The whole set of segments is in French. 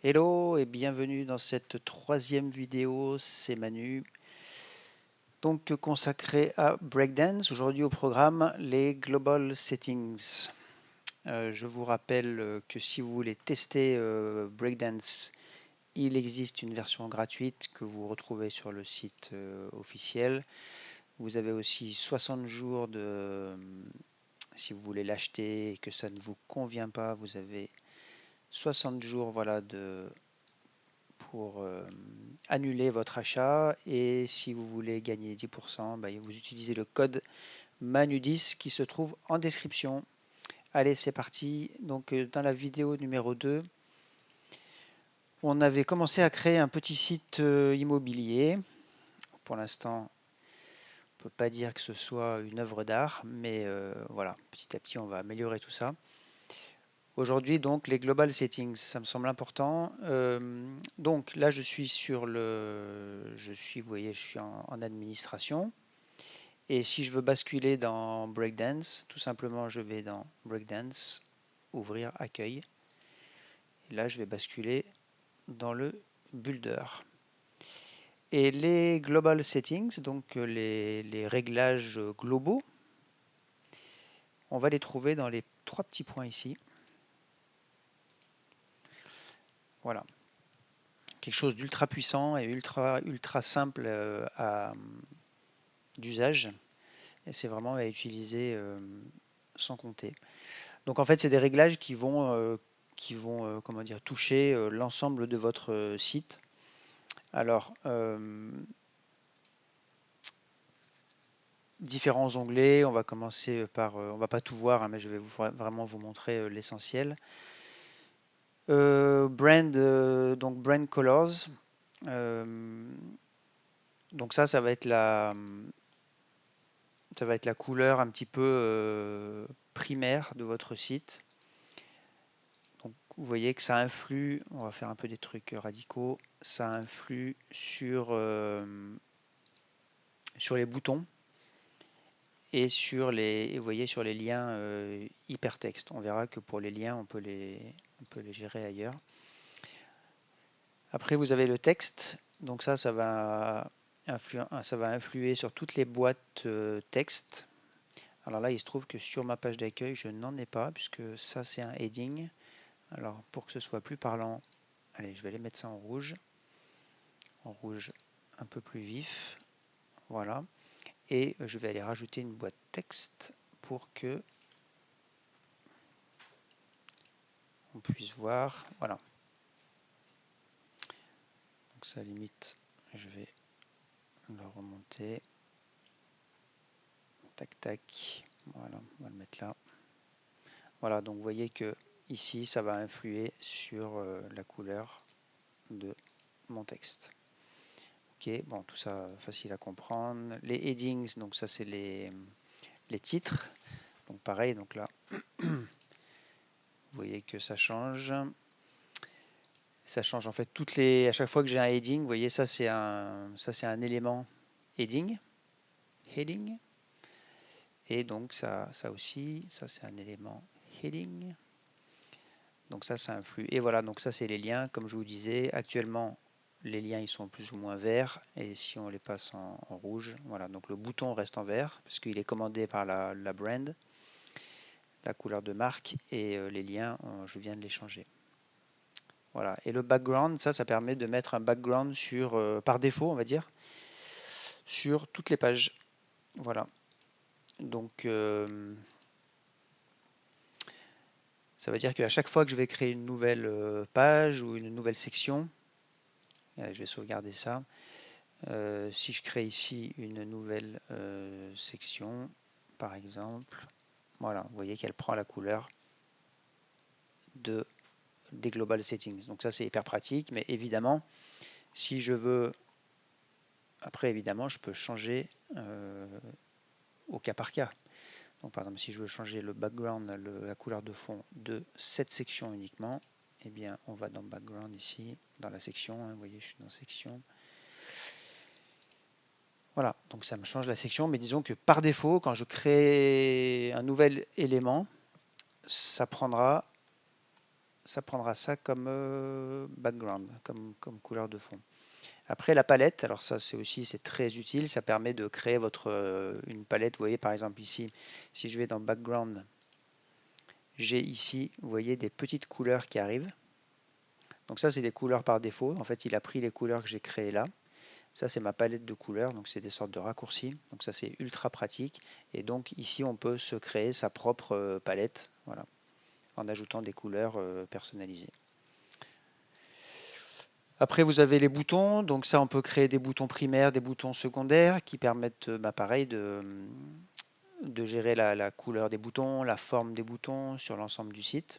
Hello et bienvenue dans cette troisième vidéo, c'est Manu. Donc consacrée à Breakdance, aujourd'hui au programme les Global Settings. Je vous rappelle que si vous voulez tester Breakdance, il existe une version gratuite que vous retrouvez sur le site officiel. Vous avez aussi 60 jours si vous voulez l'acheter et que ça ne vous convient pas, vous avez 60 jours voilà, pour annuler votre achat, et si vous voulez gagner 10%, bah, vous utilisez le code MANU10 qui se trouve en description. Allez, c'est parti. Donc dans la vidéo numéro 2, on avait commencé à créer un petit site immobilier. Pour l'instant, on ne peut pas dire que ce soit une œuvre d'art, mais voilà, petit à petit, on va améliorer tout ça. Aujourd'hui, donc, les global settings, ça me semble important. Donc là, je suis vous voyez, je suis en administration. Et si je veux basculer dans Breakdance, tout simplement, je vais dans Breakdance, ouvrir accueil. Et là, je vais basculer dans le builder. Et les global settings, donc les réglages globaux, on va les trouver dans les trois petits points ici. Voilà. Quelque chose d'ultra puissant et ultra simple d'usage. Et c'est vraiment à utiliser sans compter. Donc en fait, c'est des réglages qui vont comment dire, toucher l'ensemble de votre site. Alors, différents onglets. On va commencer par, on va pas tout voir, hein, mais je vais vraiment vous montrer l'essentiel. Donc brand colors. Euh, donc ça va être la couleur un petit peu primaire de votre site. Donc, vous voyez que ça influe, on va faire un peu des trucs radicaux, ça influe sur les boutons et vous voyez, sur les liens hypertexte. On verra que pour les liens, on peut les gérer ailleurs. Après, vous avez le texte. Donc ça va influer sur toutes les boîtes texte. Alors là, il se trouve que sur ma page d'accueil, je n'en ai pas, puisque ça, c'est un heading. Alors, pour que ce soit plus parlant, allez, je vais aller mettre ça en rouge un peu plus vif. Voilà. Et je vais aller rajouter une boîte texte pour que on puisse voir. Voilà. Donc ça limite, je vais le remonter. Tac, tac. Voilà, on va le mettre là. Voilà, donc vous voyez que ici, ça va influer sur la couleur de mon texte. Ok, bon, tout ça facile à comprendre. Les headings, donc ça c'est les titres. Donc pareil, donc là, vous voyez que ça change. Ça change en fait à chaque fois que j'ai un heading, vous voyez, ça c'est un élément heading. Et donc ça aussi, ça c'est un élément heading. Donc ça influe. Et voilà, donc ça c'est les liens. Comme je vous disais, actuellement, les liens ils sont plus ou moins verts. Et si on les passe en rouge, voilà, donc le bouton reste en vert parce qu'il est commandé par la brand, la couleur de marque. Et les liens, je viens de les changer. Voilà. Et le background, ça permet de mettre un background par défaut, on va dire, sur toutes les pages. Voilà. Donc, ça veut dire qu'à chaque fois que je vais créer une nouvelle page ou une nouvelle section, je vais sauvegarder ça. Si je crée ici une nouvelle section, par exemple, voilà, vous voyez qu'elle prend la couleur des global settings. Donc ça, c'est hyper pratique, mais évidemment, si je veux, après, évidemment, je peux changer au cas par cas. Donc par exemple, si je veux changer le background, la couleur de fond de cette section uniquement, eh bien, on va dans background ici, dans la section, hein, vous voyez, je suis dans section. Voilà, donc ça me change la section, mais disons que par défaut, quand je crée un nouvel élément, ça prendra ça prendra ça comme background, comme couleur de fond. Après la palette, alors ça c'est très utile, ça permet de créer une palette. Vous voyez par exemple ici, si je vais dans background, j'ai ici, vous voyez des petites couleurs qui arrivent. Donc ça c'est des couleurs par défaut. En fait il a pris les couleurs que j'ai créées là. Ça c'est ma palette de couleurs, donc c'est des sortes de raccourcis. Donc ça c'est ultra pratique. Et donc ici on peut se créer sa propre palette, voilà, en ajoutant des couleurs personnalisées. Après, vous avez les boutons. Donc ça, on peut créer des boutons primaires, des boutons secondaires qui permettent, pareil, de gérer la couleur des boutons, la forme des boutons sur l'ensemble du site.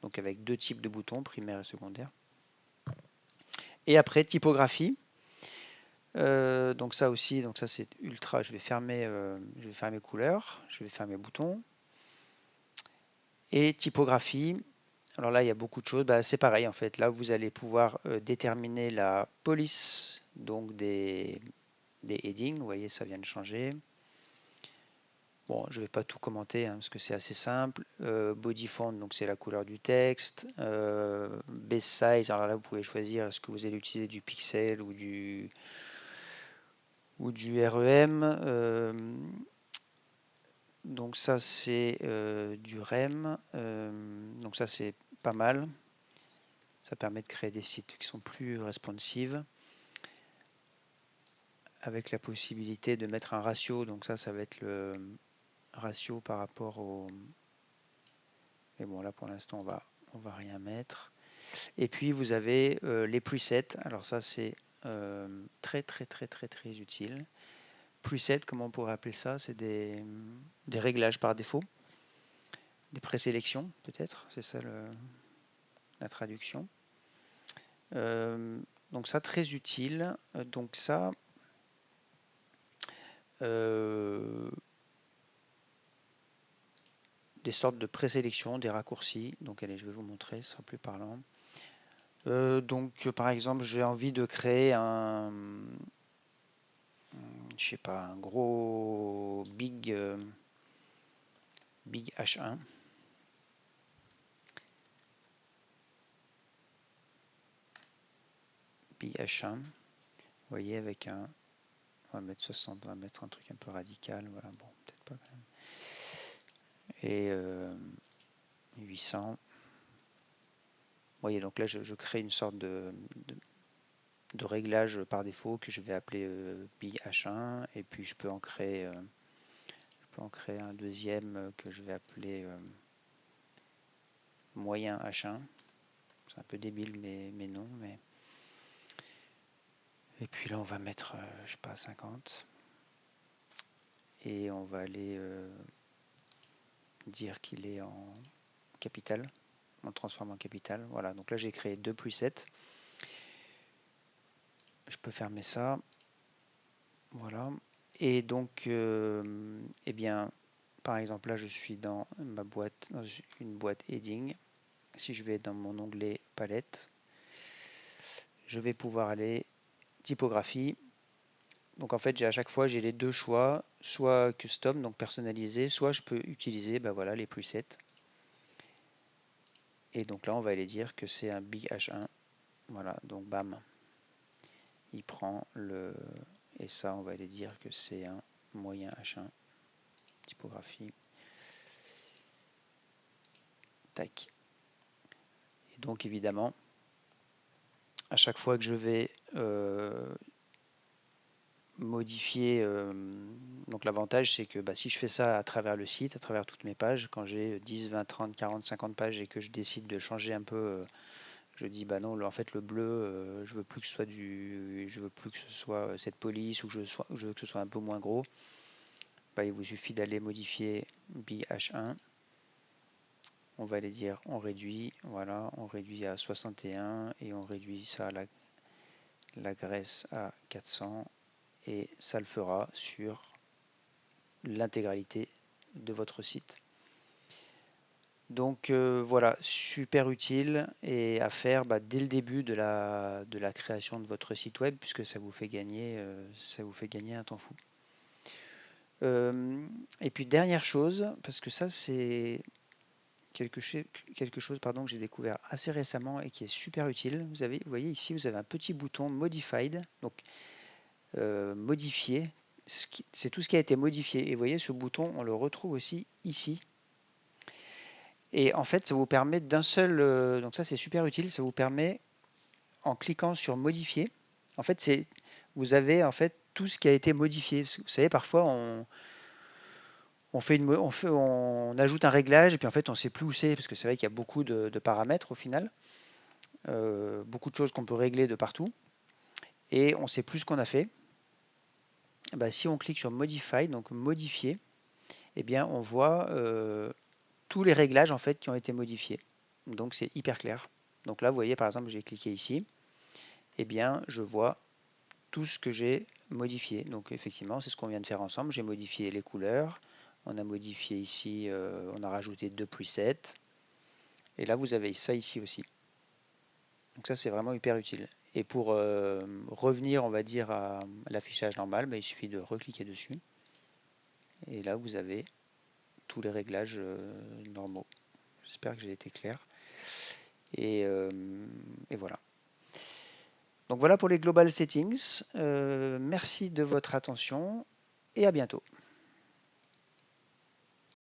Donc avec deux types de boutons, primaires et secondaires. Et après, typographie. Donc ça aussi, donc ça c'est ultra. Je vais faire mes couleurs, je vais faire mes boutons. Et typographie. Alors là, il y a beaucoup de choses. Bah, c'est pareil en fait. Là, vous allez pouvoir déterminer la police donc des headings. Vous voyez, ça vient de changer. Bon, je ne vais pas tout commenter hein, parce que c'est assez simple. Body font, donc c'est la couleur du texte. Base size, alors là, vous pouvez choisir est-ce que vous allez utiliser du pixel ou du REM. Donc ça, c'est du REM. Donc ça, c'est pas mal. Ça permet de créer des sites qui sont plus responsives avec la possibilité de mettre un ratio. Donc ça va être le ratio par rapport au... Mais bon, là pour l'instant, on va rien mettre. Et puis vous avez les presets. Alors ça, c'est très utile. Presets, comment on pourrait appeler ça? C'est des réglages par défaut, des présélections peut-être. C'est ça la traduction. Donc ça, très utile. Donc ça, des sortes de présélection, des raccourcis. Donc allez, je vais vous montrer, ce sera plus parlant. Donc par exemple, j'ai envie de créer je sais pas, un gros big H1. Big H1. Vous voyez, avec un... On va mettre 60, on va mettre un truc un peu radical. Voilà, bon, peut-être pas quand même. Et 800. Vous voyez, donc là, je crée une sorte de réglage par défaut que je vais appeler Big H1. Et puis, je peux en créer un deuxième que je vais appeler moyen H1. C'est un peu débile, mais non. Et puis là, on va mettre, je sais pas, 50. Et on va aller dire qu'il est en capital. On le transforme en capital. Voilà, donc là, j'ai créé deux presets. Je peux fermer ça. Voilà. Et donc, eh bien, par exemple, là, je suis dans ma boîte, dans une boîte heading. Si je vais dans mon onglet palette, je vais pouvoir aller typographie. Donc en fait, à chaque fois, j'ai les deux choix, soit custom, donc personnalisé, soit je peux utiliser voilà, les presets. Et donc là, on va aller dire que c'est un Big H1. Voilà, donc bam, il prend le... Et ça, on va aller dire que c'est un moyen H1, typographie. Tac. Et donc évidemment, à chaque fois que je vais modifier, donc l'avantage c'est que si je fais ça à travers le site, à travers toutes mes pages, quand j'ai 10, 20, 30, 40, 50 pages et que je décide de changer un peu, je dis bah non, en fait le bleu, je veux plus que ce soit je veux plus que ce soit cette police ou je veux que ce soit un peu moins gros. Il vous suffit d'aller modifier Big H1. On va aller dire on réduit, voilà, on réduit à 61 et on réduit ça à la graisse à 400 et ça le fera sur l'intégralité de votre site. Donc voilà, super utile et à faire dès le début de la création de votre site web puisque ça vous fait gagner un temps fou. Et puis dernière chose, parce que ça c'est quelque chose pardon, que j'ai découvert assez récemment et qui est super utile. Vous voyez ici, vous avez un petit bouton Modified, donc modifier. C'est tout ce qui a été modifié. Et vous voyez, ce bouton, on le retrouve aussi ici. Et en fait, ça vous permet d'un seul... donc ça, c'est super utile. Ça vous permet, en cliquant sur Modifier, en fait, vous avez en fait tout ce qui a été modifié. Vous savez, parfois, on ajoute un réglage et puis en fait, on ne sait plus où c'est parce que c'est vrai qu'il y a beaucoup de paramètres au final. Beaucoup de choses qu'on peut régler de partout. Et on ne sait plus ce qu'on a fait. Bah, si on clique sur Modify, donc modifier, eh bien, on voit tous les réglages en fait qui ont été modifiés. Donc c'est hyper clair. Donc là, vous voyez par exemple, j'ai cliqué ici, eh bien, je vois tout ce que j'ai modifié. Donc effectivement, c'est ce qu'on vient de faire ensemble. J'ai modifié les couleurs, on a modifié ici, on a rajouté 2 presets. Et là, vous avez ça ici aussi. Donc ça, c'est vraiment hyper utile. Et pour revenir, on va dire, à l'affichage normal, bah, il suffit de recliquer dessus. Et là, vous avez tous les réglages normaux. J'espère que j'ai été clair. Et voilà. Donc voilà pour les Global Settings. Merci de votre attention et à bientôt.